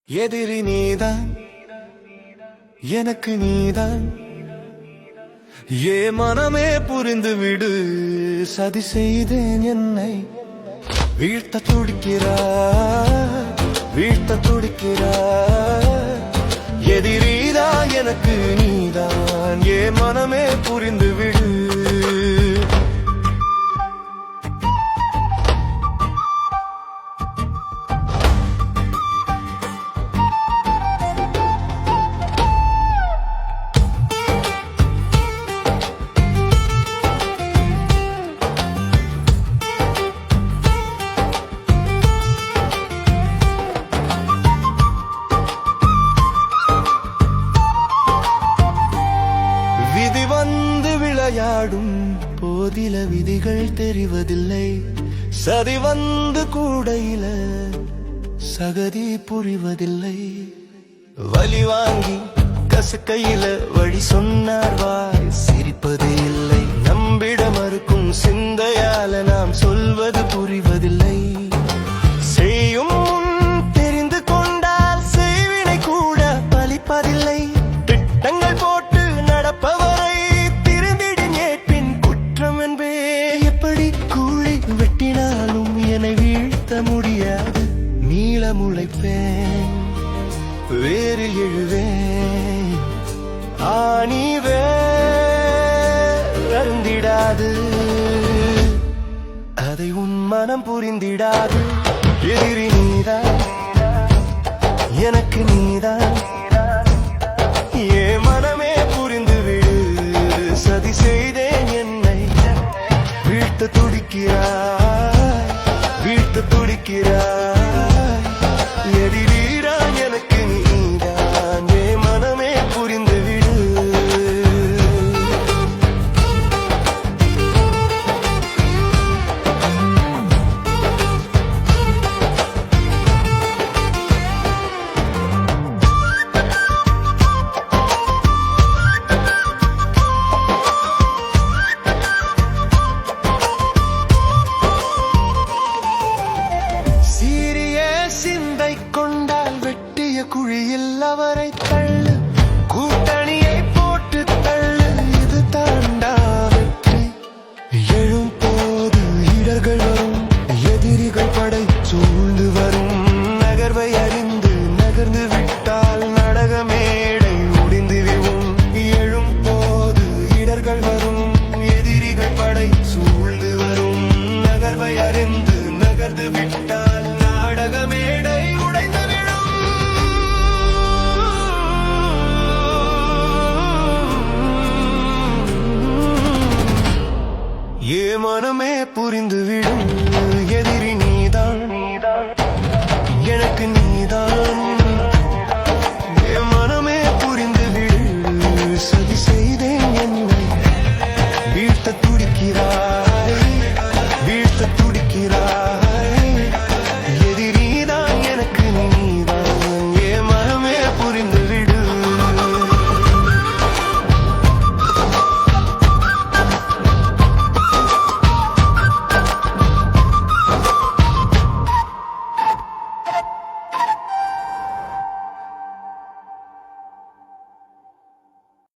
எதிரி நீதான், எனக்கு நீதான். ஏ மனமே புரிந்து விடு, சதி செய்தேன் என்னை வீழ்த்த துடிக்கிறாய், வீழ்த்த துடிக்கிறாய். எதிரிதான் எனக்கு நீதான், ஏ மனமே புரிந்து விடு. விளையாடும் போதில விதிகள் தெரிவதில்லை, சதி வந்து கூடையில சகதி புரிவதில்லை. வலி வாங்கி கசக்கையில வழி சொன்னார் வாய் சிரிப்பதே இல்லை. நம்பிட மறுக்கும் சிந்தையால நாம் சொல்வது புரிவதில்லை. செய்யும் தெரிந்து கொண்டால் செய்வினை கூட பலிப்பதில்லை. திட்டங்கள் போட்டு நடப்பவரை வெட்டினாலும் என்னை வீழ்த்த முடியாது. நீள முளைப்பேன், வேரில் எழுவேன், ஆணி வருந்திடாது, அதை உன் மனம் புரிந்திடாது. எதிரி நீதான், எனக்கு நீதான், ஏ மனமே புரிந்து விடு. சதி செய்தேன் என்னை வீழ்த்த துடிக்கிறாய், வீழ்த்த துடிக்கிறாய். எதிரீரா எனக்கு நீதான், ஏ மனமே புரிந்து விடு. சிந்தை கொண்டால் வெட்டிய குழியில் அவரை தள்ளு, கூட்டணியை போட்டு தள்ளு, இது தாண்டா வெற்றி. எழும் போது இடர்கள் வரும், எதிரிகள் படை சூழ்ந்து வரும். நகர்வை அறிந்து நகர்ந்து விட்டால் நாடக மேடை முடிந்து விடும். எழும் போது இடர்கள் வரும், எதிரிகள் படை சூழ்ந்து வரும். நகர்வை அறிந்து நகர்ந்து விட்டால் நாடக மேடை உடைந்து விடும். ஏ மனமே புரிந்து விடும்.